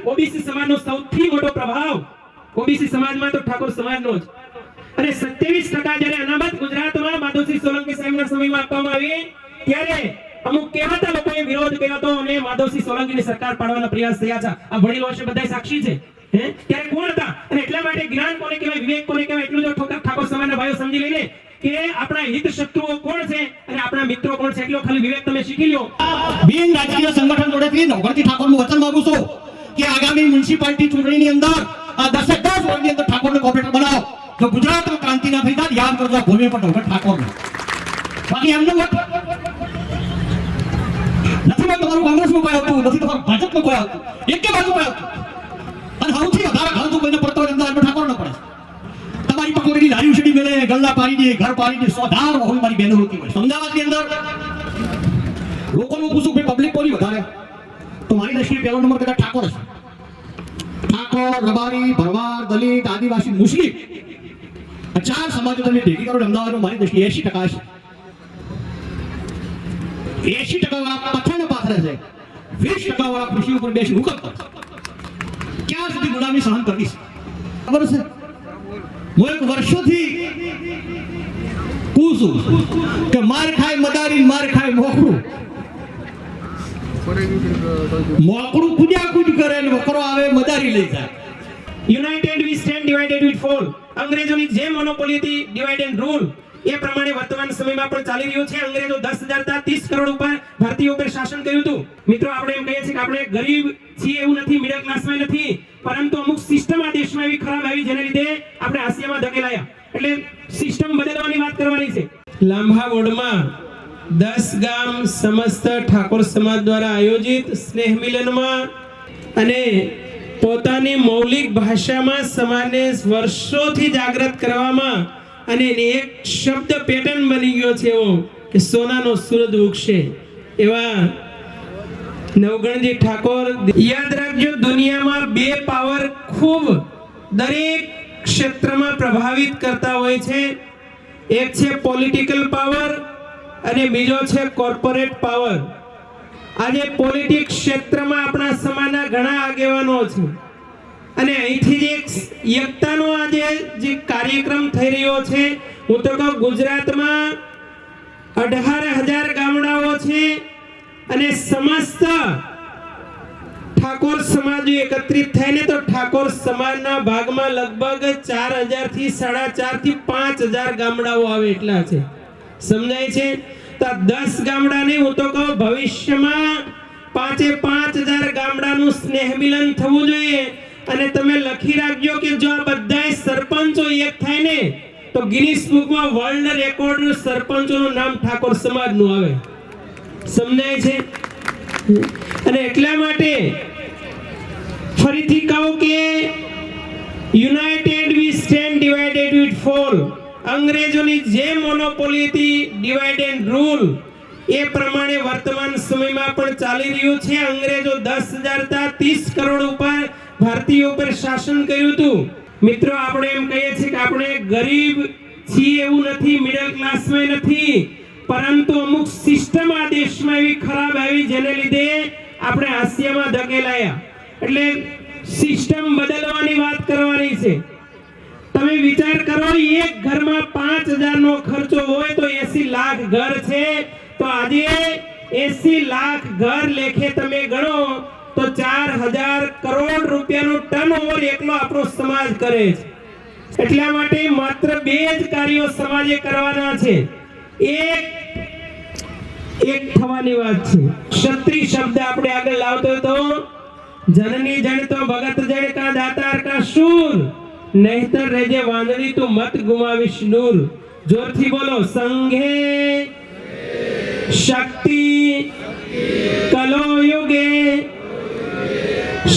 OBC સમાજનો સૌથી મોટો પ્રભાવ ઓબીસી સમાજમાં તો ઠાકોર સમાજનો જ. અને 27% જ્યારે અનામત ગુજરાતમાં માધવસિંહ સોલંકી સાહેબના સમયમાં આપવામાં આવી ત્યારે અમુક કહેવાતા લોકોએ વિરોધ કર્યો હતો અને માધવસિંહ સોલંકીની સરકાર પાડવાનો પ્રયાસ થયા છે. આ વડીલો છે બધા સાક્ષી છે. ત્યારે કોણ હતા અને એટલા માટે જ્ઞાન કોને કહેવાય, વિવેક કોને કહેવાય, એટલું જો ઠાકોર સમાજના ભાઈઓ સમજી લઈને કે આપણા હિત શત્રુઓ કોણ છે અને આપણા મિત્રો કોણ છે, એટલો ખાલી વિવેક તમે શીખી લો. બિન રાજકીય સંગઠન જોડેથી નવઘણથી ઠાકોરનું વચન માંગુ છું કે આગામી મ્યુનિસિપાલિટી ચૂંટણીની અંદર આ 10 વોર્ડની અંદર ઠાકોરને કોર્પોરેટર બનાવો. જો ગુજરાતમાં ક્રાંતિ ના થઈ જાય યાદ કરજો ભૂમિ પર નવઘણ ઠાકોરને. બાકી એમનો વોટ નથી. તમારું કોંગ્રેસમાં કોઈ આવતું નથી, તમારું ભાજપમાં કોઈ આવતું, એકે બાજુ કોઈ આવતું. અને સૌથી વધારે ઘર તો કોઈને પડતો હોય અમદાવાદમાં ઠાકોર ન પડે. તમારી પકોડીની લારી ઉછળી મેલે, ગલ્લા પાડી દે, ઘર પાડી દે, સોધાર હોય મારી બહેનો હોતી હોય. અમદાવાદની અંદર લોકોનું પૂછું કે પબ્લિક કોની વધારે, તો મારી દ્રષ્ટિએ પહેલો નંબર કદાચ ઠાકોર હશે. ઠાકોર, રબારી, ભરવાડ, દલિત, આદિવાસી, મુસ્લિમ આ 4 સમાજો તમે ભેગી કરો અમદાવાદમાં મારી દ્રષ્ટિએ 80% છે. 80% વાળા પથ્થરને પાથરે છે, 20% વાળા ખુરશી ઉપર બેસી હુકમ કરે. ક્યાં સુધી ગુલામી સહન કરીશ? ખબર છે હું એક વર્ષોથી પૂછું કે માર ખાય મદારી, માર ખાય મોકળું. મોકળું કુદ્યા કુદ કરે ને વકરો આવે મદારી લઈ જાય. United we stand, divided we fall. અંગ્રેજોની જે મોનોપોલી હતી, ડિવાઇડ એન્ડ રૂલ, એ પ્રમાણે વર્તમાન સમયમાં પણ ચાલી રહ્યું છે. અંગ્રેજો 10,000 તા 30 કરોડ ઉપર ભારતીયો ઉપર શાસન કર્યું હતું. મિત્રો આપણે એમ કહીએ છીએ કે આપણે ગરીબ છીએ એવું નથી, મિડલ ક્લાસમાં નથી, પરંતુ અમુક સિસ્ટમ આ દેશમાં એવી ખરાબ આવી જેને લીધે આપણે હાસ્યમાં ધકેલાયા. એટલે સિસ્ટમ બદલવાની વાત કરવાની છે. લાંભા વોર્ડમાં 10 ગામ સમસ્ત ઠાકોર સમાજ દ્વારા આયોજિત સ્નેહ મિલનમાં અને પોતાની મૌલિક ભાષામાં સમાજને વર્ષોથી જાગૃત કરવામાં અને એક શબ્દ પેટર્ન બની ગયો છે એવો કે સોનાનો સૂરજ ઉગશે એવા નવગણજી ઠાકોર. યાદ રાખજો, દુનિયામાં 2 પાવર ખૂબ દરેક ક્ષેત્રમાં પ્રભાવિત કરતા હોય છે. એક છે પોલિટિકલ પાવર અને બીજો છે કોર્પોરેટ પાવર. આજે પોલિટિક્સ ક્ષેત્રમાં આપણા સમાજના ઘણા આગેવાનો છે અને અહીંથી જે એકતાનો આજે જે કાર્યક્રમ થઈ રહ્યો છે, હું તો કહું ગુજરાતમાં 18,000 ગામડાઓ છે અને સમસ્ત ઠાકોર સમાજ એકત્રિત થઈને તો ઠાકોર સમાજના ભાગમાં લગભગ 4,000 થી 4,500 થી 5,000 ગામડાઓ આવે એટલા છે. સમજાય છે? તો 10 ગામડા નહીં, હું તો કહું ભવિષ્યમાં 5,000 ગામડાનું સ્નેહ મિલન થવું જોઈએ. અને તમે લખી રાખજો કે જો આ બધા સરપંચો એક થાય ને તો ગિનિસ બુકમાં વર્લ્ડ રેકોર્ડ સરપંચોનું નામ ઠાકોર સમાજનું આવે. સમજાય છે? અને એટલા માટે ફરીથી કહું કે united we stand, divided we fall. અંગ્રેજોની જે મોનોપોલી હતી, ડિવાઇડ એન્ડ રૂલ, એ પ્રમાણે વર્તમાન સમયમાં પણ ચાલી રહ્યું છે. અંગ્રેજો 10,000 તા 30 કરોડ ઉપર ભારતીયો ઉપર શાસન કર્યું હતું. મિત્રો આપણે એમ કહીએ છીએ કે આપણે ગરીબ છીએ એવું નથી, મિડલ ક્લાસમાં નથી, પરંતુ અમુક સિસ્ટમ આ દેશમાં એવી ખરાબ આવી જેને લીધે આપણે હાસ્યમાં ધકેલાયા. એટલે સિસ્ટમ બદલવાની વાત કરવાની છે. તમે વિચાર કરો, એક ઘરમાં 5,000 નો ખર્ચો હોય તો 80 લાખ ઘર છે. તો આજે 80 લાખ ઘર લેખે તમે ગણો તો 4,000 કરોડ રૂપિયાનું ટર્નઓવર એકલો આપણો સમાજ કરે છે. એટલા માટે માત્ર 2 જ કાર્યો સમાજે કરવાના છે. એક થવાની વાત છે. ક્ષત્રિય શબ્દ આપણે આગળ લાવતો તો જનની જણ તો ભગત જણ કા દાતાર કા શૂર, નહીતર રેજે વાંદળી તું મત ગુમાવીશ નૂર. જોરથી બોલો, સંઘે શક્તિ કલો યુગે.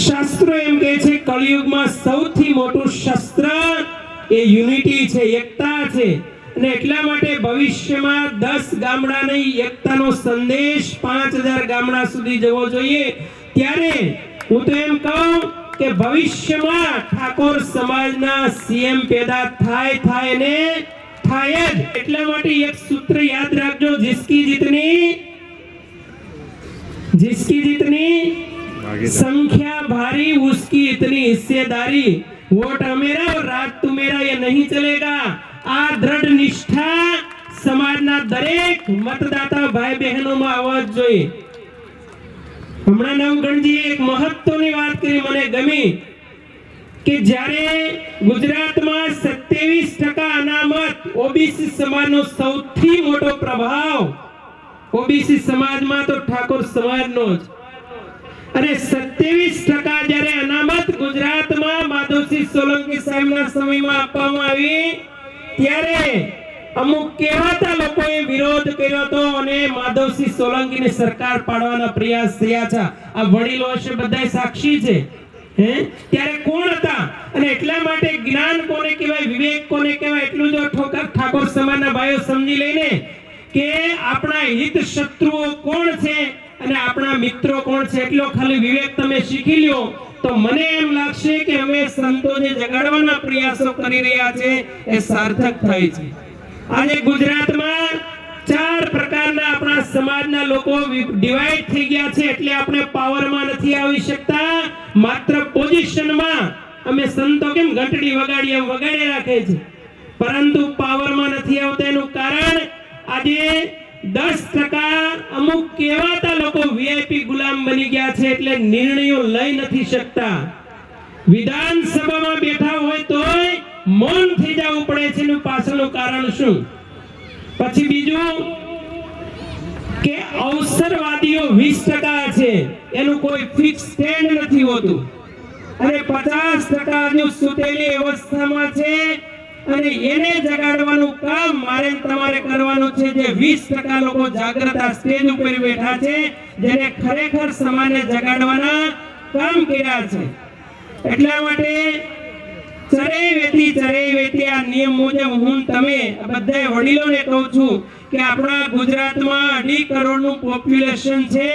શાસ્ત્રો એમ કહે છે કળિયુગમાં સૌથી મોટું શસ્ત્ર એ યુનિટી છે, એકતા છે. અને એટલા માટે ભવિષ્યમાં 10 ગામડા નહીં, એકતાનો સંદેશ 5,000 ગામડા સુધી જવો જોઈએ. ત્યારે હું તો એમ કહું કે ભવિષ્યમાં ઠાકોર સમાજના સીએમ પેદા થાય ને થાય જ. એટલા માટે એક સૂત્ર યાદ રાખજો, જિસકી જીતની સંખ્યા भारी उसकी इतनी हिस्सेदारी, वोट मेरा और राज तू मेरा ये नहीं चलेगा। आ दृढ़ निष्ठा સમાજના દરેક મતદાતા ભાઈ બહેનોમાં આવવા જ જોઈએ। હમણાં નવગણજીએ એક મહત્વની વાત કરી, મને ગમી કે જ્યારે ગુજરાતમાં 27% અનામત ઓબીસી સમાજનો સૌથી મોટો પ્રભાવ ઓબીસી સમાજમાં તો ઠાકોર સમાજનો જ, અને 27% જ્યારે અનામત ગુજરાતમાં માધવસિંહ સોલંકી સાહેબના સમયમાં આપવામાં આવી, ત્યારે અમુક કહેવાતા લોકોએ વિરોધ કર્યો હતો અને માધવસિંહ સોલંકીને સરકાર પાડવાના પ્રયાસ થયા છે। આ વડીલો હશે બધા સાક્ષી છે। ત્યારે કોણ હતા અને એટલા માટે જ્ઞાન કોને કહેવાય, વિવેક કોને કહેવાય, એટલું જો ઠાકોર સમાજના ભાઈઓ સમજી લઈને કે આપણા હિત શત્રુઓ કોણ છે અને આપણા મિત્રો કોણ છે, એટલો ખાલી વિવેક તમે શીખી લ્યો તો મને એમ લાગશે કે અમે સંતો જે જગાડવાના પ્રયાસો કરી રહ્યા છે એ સાર્થક થાય છે। આજે ગુજરાતમાં 4 પ્રકારના આપણા સમાજના લોકો ડિવાઇડ થઈ ગયા છે, એટલે આપણે પાવરમાં નથી આવી શકતા, માત્ર પોઝિશનમાં અમે સંતો કેમ ઘંટડી વગાડી એમ વગાડી રાખે છે, પરંતુ પાવરમાં નથી આવતા। એનું કારણ આજે 10% અમુક કહેવાતા લોકો વીઆઈપી ગુલામ બની ગયા છે, એટલે નિર્ણયો લઈ નથી શકતા। વિધાનસભામાં બેઠા હોય તોય મૌન થઈ જવું પડે છે, એનું પાછળનું કારણ શું? પછી બીજું કે અવસરવાદીઓ 20% છે, એનું કોઈ ફિક્સ સ્ટેન્ડ નથી હોતું, અને 50% હજુ સુતેલી અવસ્થામાં છે, અને એને જગાડવાનું કામ મારે તમારે કરવાનું છે। જે 20% લોકો જાગૃત આ સ્ટેજ ઉપર બેઠા છે, જેને ખરેખર સમાજને જગાડવાના કામ કર્યા છે। એટલા માટે ચરે વેતી આ નિયમ મુજબ હું તમે બધા વડીલોને કહું છું કે આપણા ગુજરાતમાં 2.5 કરોડનું પોપ્યુલેશન છે,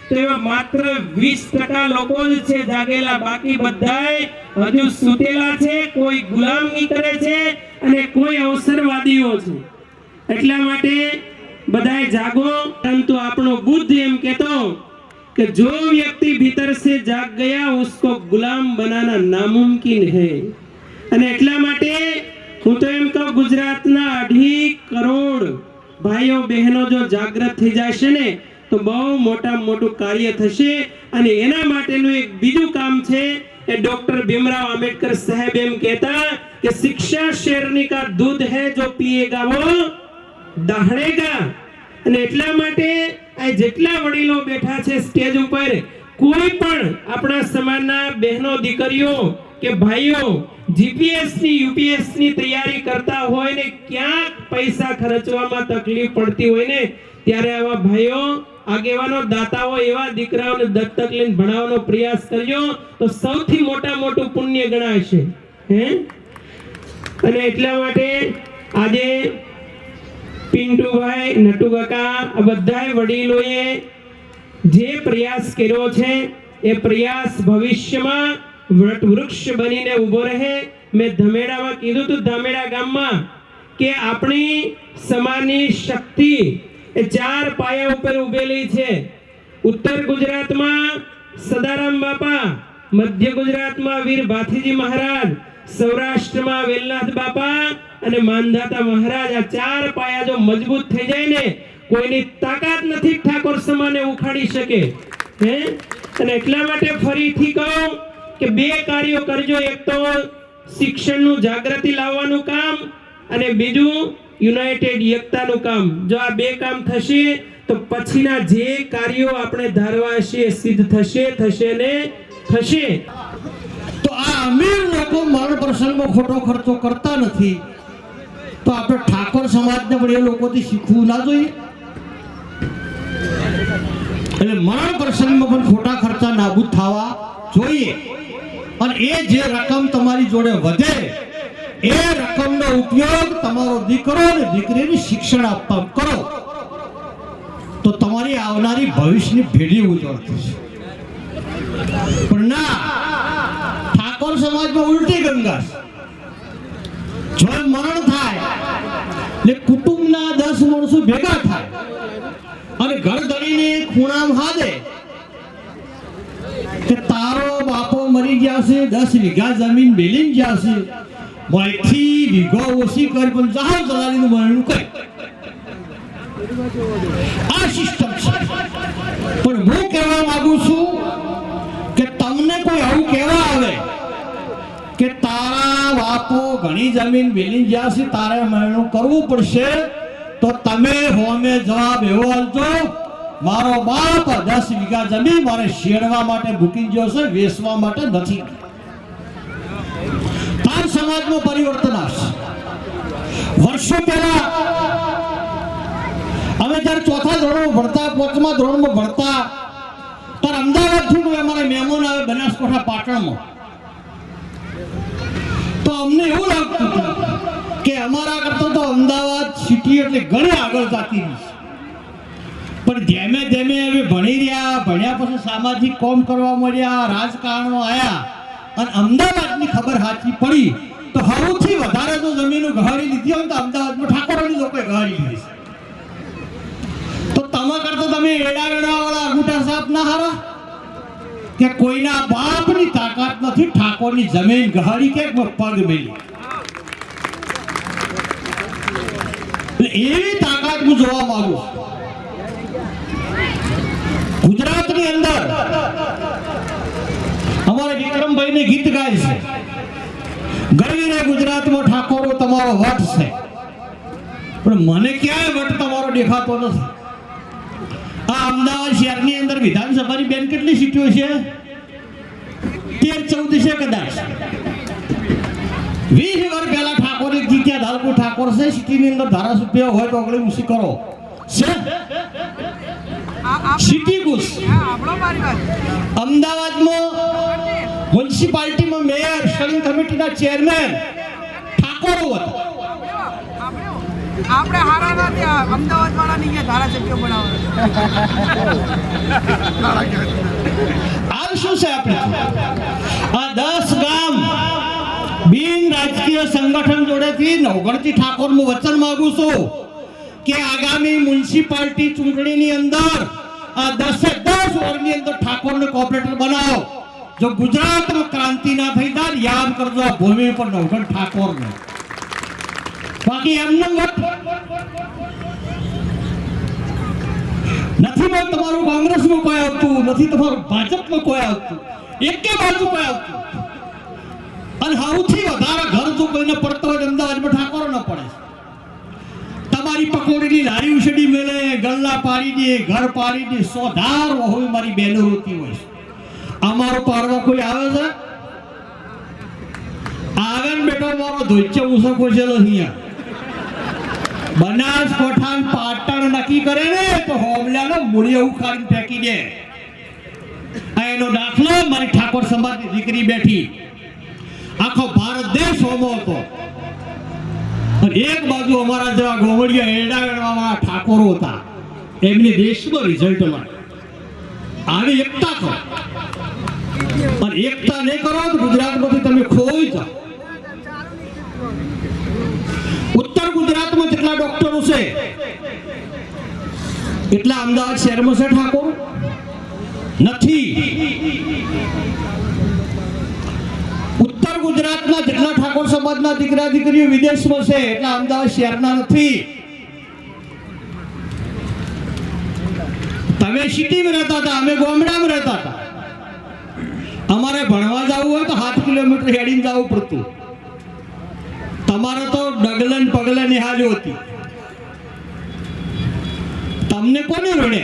તો એમાં માત્ર 20% લોકો જ છે જાગેલા, બાકી બધાય હજુ સૂતેલા છે, કોઈ ગુલામી કરે છે અને કોઈ અવસરવાદીઓ છે। એટલા માટે બધાય જાગો। પરંતુ આપણો બુદ્ધ એમ કહેતો कि जो व्यक्ति भीतर से जाग गया उसको गुलाम बनाना नामुमकिन है। અને એટલા માટે હું તો એમ કહું ગુજરાતના 2.5 કરોડ ભાઈઓ બહેનો જો જાગૃત થઈ જશે ને તો બહુ મોટું કાર્ય થશે। અને એના માટેનું એક બીજું કામ છે, એ ડોક્ટર ભીમરાવ આંબેડકર સાહેબ એમ કહેતા કે શિક્ષા શેરની કા દૂધ હૈ જો પીએગા વો દહાડેગા। અને એટલા માટે આ જેટલા વડીલો બેઠા છે સ્ટેજ ઉપર, કોઈ પણ આપણા સમાજના બહેનો દીકરીઓ કે ભાઈઓ જીપીએસ ની યુપીએસ ની તૈયારી કરતા હોય ને ક્યાંક પૈસા ખર્ચવામાં તકલીફ પડતી હોય ને, ત્યારે આવા ભાઈઓ આગેવાનો દાતાઓ એવા દીકરાઓને દત્તક લઈને ભણાવવાનો પ્રયાસ કરજો તો સૌથી મોટું પુણ્ય ગણાશે। અને એટલા માટે આજે પિન્ટુભાઈ, નટુ કાકા, આ બધાય વડીલોએ જે પ્રયાસ કર્યો છે એ પ્રયાસ ભવિષ્યમાં વૃક્ષ બનીને ઊભો રહે। મેં ધમેડામાં કીધું હતું, ધામેડા ગામમાં કે આપણી સમાજની શક્તિ એ 4 પાયા ઉપર ઉભેલી છે। ઉત્તર ગુજરાતમાં સદારામ બાપા, મધ્ય ગુજરાતમાં વીર ભાથીજી મહારાજ, સૌરાષ્ટ્રમાં વેલનાથ બાપા અને માનધાતા મહારાજ। આ 4 પાયા જો મજબૂત થઈ જાય ને, કોઈની તાકાત નથી ઠાકોર સમાજને ઉખાડી શકે। અને એટલા માટે ફરીથી કહું કે 2 કાર્યો કરજો, એક તો શિક્ષણનું જાગૃતિ લાવવાનું કામ અને બીજું યુનાઇટેડ એકતાનું કામ। જો આ 2 કામ થશે તો પછીના જે કાર્યો આપણે ધારવા છે એ સિદ્ધ થશે ને થશે। તો આ અમીર લોકો મરણ પ્રસંગમાં ખોટો ખર્ચો કરતા નથી, તો આપણે ઠાકોર સમાજને પણ એ લોકોથી શીખવું ના જોઈએ? એટલે મરણ પ્રસંગમાં પણ ખોટા ખર્ચા નાબૂદ થવા જોઈએ। અને એ જે રકમ તમારી જોડે વધે એ રકમનો ઉપયોગ તમારો દીકરો અને દીકરીને શિક્ષણ આપવા કરો તો તમારી આવનારી ભવિષ્યની પેઢી ઉજ્જવળ થશે। પણ ના, ઠાકોર સમાજમાં ઉલટી ગંગા। જો મરણ થાય એટલે કુટુંબના 10 માણસો ભેગા થાય અને ઘર ધણીને ખૂણામાં હાદે કે તારો બાપો ગયા છે, 10 વીઘા જમીન બેલીને ગયા છે, માહિતી વીઘો ઓછી કરી પણ જહાજ દલાલીનું મરણું કરી. આ સિસ્ટમ છે. પણ હું કહેવા માંગુ છું કે તમને કોઈ આવું કહેવા આવે કે તારા બાપો ઘણી જમીન બેલીને ગયા છે, તારે મરણું કરવું પડશે, તો તમે હોમે જવાબ એવો આલજો, મારો બાપ 10 વીઘા જમીન મારે શેરવા માટે મૂકી ગયો છે, વેચવા માટે નથી. તાર સમાજમાં પરિવર્તન આવશે. વર્ષો પહેલા અમે જ્યારે 4થા ધોરણમાં ભણતા, 5મા ધોરણમાં ભણતા, ત્યારે અમદાવાદથી કોઈ અમારા મહેમાન આવે બનાસકાંઠા પાટણમાં, તો અમને એવું લાગતું હતું કે અમારા કરતા તો અમદાવાદ સિટી એટલે ઘણી આગળ જતી રહી છે. પણ ધીમે ધીમે હવે ભણી રહ્યા, ભણ્યા પછી સામાજિક કામ કરવા મળ્યા, રાજકારણમાં આવ્યા અને અમદાવાદની ખબર સાચી પડી તો સૌથી વધારે જો જમીનો ગહાડી લીધી હોય તો અમદાવાદમાં ઠાકોરોની લોકોએ ગહાડી લીધી છે. તો તમે કરતા તમે એડા વેડાવાળા અંગૂઠા સાપ ના હારા કે કોઈના બાપની તાકાત નથી ઠાકોરની જમીન ગહાડી કે પગ મેલી. એવી તાકાત હું જોવા માંગુ છું. ગુજરાતની અંદર અમારે વિક્રમભાઈ ને ગીત ગાય છે, ગરવીને ગુજરાતમાં ઠાકોરો તમારો વટ છે, પણ મને ક્યાંય વટ તમારો દેખાતો નથી. આ અમદાવાદ શહેરની અંદર વિધાનસભાની બેન કેટલી સીટો છે? 13-14 છે કદાચ. 20 વર્ષ પહેલા ઠાકોર જીત્યા, ધાલપુર ઠાકોર છે સિટીની અંદર ધારાસભ્ય હોય તો આગળ ઉસી કરો છે. સિટી બુશ અમદાવાદમાં મ્યુનિસિપાલિટીમાં મેયર, સ્ટેન્ડિંગ કમિટીના ચેરમેન ઠાકોરો હતા. આપણે હારા નથી, અમદાવાદ વાળા ની ધારાસભ્યો બનાવવા. આ શું છે આપણે? આ 10 ગામ બિન રાજકીય સંગઠન જોડેથી નવગણથી ઠાકોરનું વચન માંગુ છું કે આગામી મ્યુનિસિપાલિટી ચૂંટણીની અંદર આ 10 વર્ષની અંદર ઠાકોરને કોર્પોરેટર બનાવો. જો ગુજરાતમાં ક્રાંતિ ના થઈ જાય યાદ કરજો આ ભૂમિ પર નવગણ ઠાકોરને. બાકી એમનો વટ નથી. તમારું કોંગ્રેસમાં કોઈ આવતું નથી, તમારું ભાજપમાં કોઈ આવતું, એકે બાજુ કોઈ આવતું. અને સૌથી વધારે ઘર જો કોઈને પડતો હોય અમદાવાદમાં ઠાકોરો ન પડે. તમારી પકોડીની લારી ઉછેડી મેલે, ગલ્લા પાડી દે, ઘર પાડી દે, 100 ધાર હોય મારી બહેનો રોતી હોય. અમારો પાડવા કોઈ આવે છે? આવે ને બેટો મારો ધોઈચે ઉસો ખોસેલો અહીંયા બનાસકાંઠા પાટણ નક્કી કરે ને તો હોમલાનો મૂળિયો ઉખાડીને ફેંકી દે. આ એનો દાખલો મારી ઠાકોર સમાજની દીકરી બેઠી, આખો ભારત દેશ હોમો હતો અને એક બાજુ અમારા જેવા ગોવડિયા એડા વેડવાવાળા ઠાકોરો હતા. એમની દેશનો રિઝલ્ટ મળે. આવી એકતા કરો અને એકતા નહીં કરો તો ગુજરાતમાંથી તમે ખોઈ જાઓ. ઉત્તર ગુજરાતમાં જેટલા ડોક્ટરો છે એટલા અમદાવાદ શહેરમાં છે ઠાકોર નથી. ઉત્તર ગુજરાતના જેટલા ઠાકોર સમાજના દીકરા દીકરીઓ વિદેશમાં છે એટલા અમદાવાદ શહેરના નથી. તમે સિટીમાં રહેતા હતા, અમે ગામડામાં રહેતા હતા. અમારે ભણવા જવું હોય તો 7 કિલોમીટર હેડીને જવું પડતું. તમારે તો ડગલે પગલે નિહાળી હતી. તમને કોને રડે?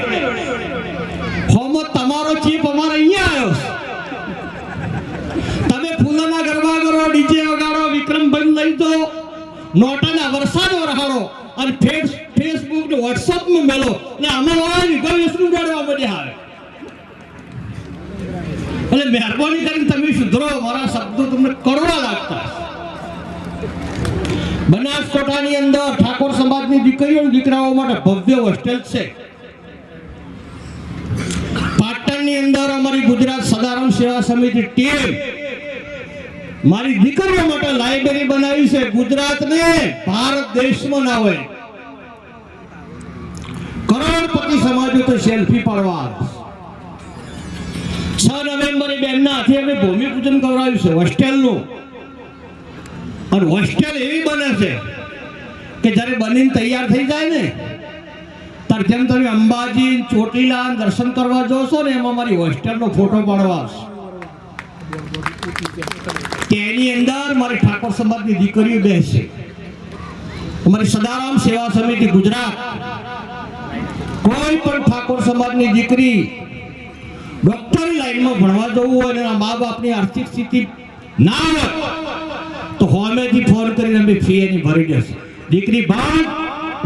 હોમો તમારો ચીપ અમારે અહીંયા આવ્યો. તમે ફૂલોના ગરબા કરો, ડીજે વગાડો, વિક્રમભાઈ લઈ દો, નોટાના વરસાદ વરહાડો અને ફેસબુક ને વોટ્સઅપ માં મેલો ને અમે વિગમ ઉડાડવા મળ્યા આવે. એટલે મહેરબાની કરીને તમે સુધરો. મારા શબ્દો તમને કડવા લાગતા. બનાસકાંઠાની અંદર ઠાકોર સમાજની દીકરીઓ અને દીકરાઓ માટે ભવ્ય હોસ્ટેલ છે. પાટણની અંદર અમારી ગુજરાત સદારામ સેવા સમિતિ ટીમ મારી દીકરીઓ માટે લાઇબ્રેરી બનાવી છે. ગુજરાતને ભારત દેશમાં ના હોય કરોડપતિ સમાજો તો સેલ્ફી પાડવા આવે. 6 નવેમ્બરે બેનના હાથે અમે ભૂમિપૂજન કરાવ્યું છે હોસ્ટેલનું. અને હોસ્ટેલ એવી બને છે કે જ્યારે બનીને તૈયાર થઈ જાય ને ત્યારે જેમ તમે અંબાજી ચોટીલા દર્શન કરવા જાઓ છો ને એમાં મારી હોસ્ટેલનો ફોટો પાડવા આવશે. તેની અંદર મારી ઠાકોર સમાજની દીકરીઓ બેસે. અમારી સદારામ સેવા સમિતિ ગુજરાત કોઈ પણ ઠાકોર સમાજની દીકરી ડોક્ટરી લાઈનમાં ભણવા જવું હોય અને એના મા બાપની આર્થિક સ્થિતિ ના હોય તો હોમેથી ફોન કરીને અમે ફી એની ભરી દેશે. દીકરી બાળ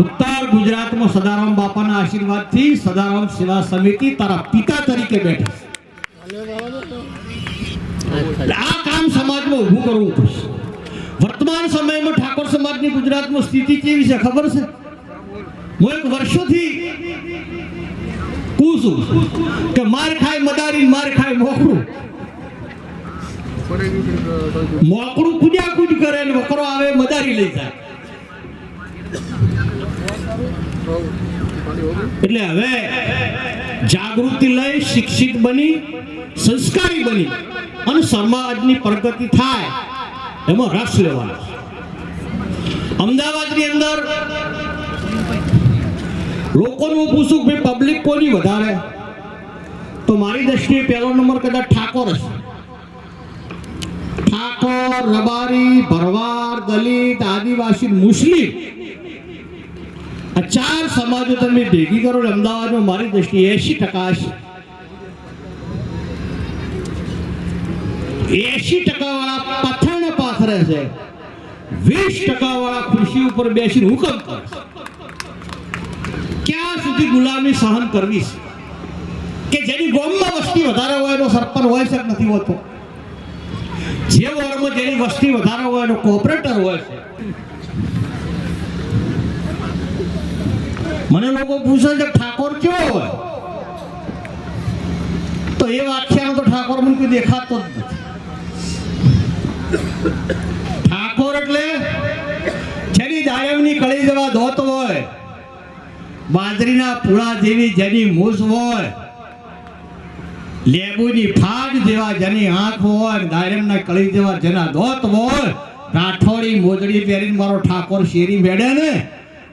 ઉત્તર ગુજરાતમાં સદારામ બાપાના આશીર્વાદથી સદારામ સેવા સમિતિ તારા પિતા તરીકે બેઠે છે. આ કામ સમાજમાં ઊભું કરવું પડશે. વર્તમાન સમયમાં ઠાકોર સમાજની ગુજરાતમાં સ્થિતિ કેવી છે ખબર છે? હું એક વર્ષોથી કહું છું કે માર ખાય મદારી માર ખાય મોકળું. મોકળું કુદ્યા કુદ કરે ને વકરો આવે મદારી લઈ જાય. એટલે હવે જાગૃતિ લઈ શિક્ષિત બની સંસ્કારી બની અને સમાજની પ્રગતિ થાય એમાં રસ લેવાનો. અમદાવાદની અંદર લોકોનું પૂછું કે પબ્લિક કોની વધારે તો મારી દ્રષ્ટિએ પહેલો નંબર કદાચ ઠાકોર હશે. ઠાકોર, રબારી, ભરવાડ, દલિત, આદિવાસી, મુસ્લિમ આ ચાર સમાજો તમે ભેગી કરો ને અમદાવાદમાં મારી દ્રષ્ટિએ 80% હશે. 80% વાળા પથ્થરને પાથરે છે, 20% વાળા ખુરશી ઉપર બેસીને હુકમ કરે છે. ક્યાં સુધી ગુલામી સહન કરવી છે? કે જેની ગામમાં વસ્તી વધારે હોય એનો સરપંચ હોય છે નથી હોતો. જે વોર્ડમાં જેની વસ્તી વધારે હોય એનો કોર્પોરેટર હોય છે. મને લોકો પૂછે છે ઠાકોર કેવો હોય તો એ વ્યાખ્યાનો તો ઠાકોર મને કોઈ દેખાતો જ નથી. ઠાકોર એટલે જેની દાયમની કળી જેવા ધોત હોય, બાજરીના પૂળા જેવી જેની મૂછ હોય, લેબુની ફાડ જેવા જેની આંખ હોય, દાયમના કળી જેવા જેના ધોત હોય, રાઠોડી મોજડી પહેરીને મારો ઠાકોર શેરી બેડે ને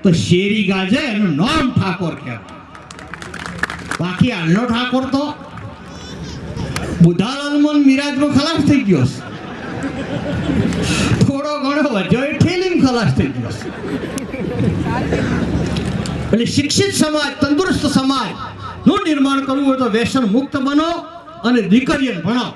તો શેરી ગાજે એનું નામ ઠાકોર કહેવાય. બાકી હાલનો ઠાકોર તો બુધાલાલમાં મિરાજમાં ખલાસ થઈ ગયો છે. થોડો ઘણો વધ્યો એ ઠેલીમાં ખલાસ થઈ ગયો છે. એટલે શિક્ષિત સમાજ, તંદુરસ્ત સમાજ નું નિર્માણ કરવું હોય તો વ્યસન મુક્ત બનો અને દીકરીઓને ભણાવો.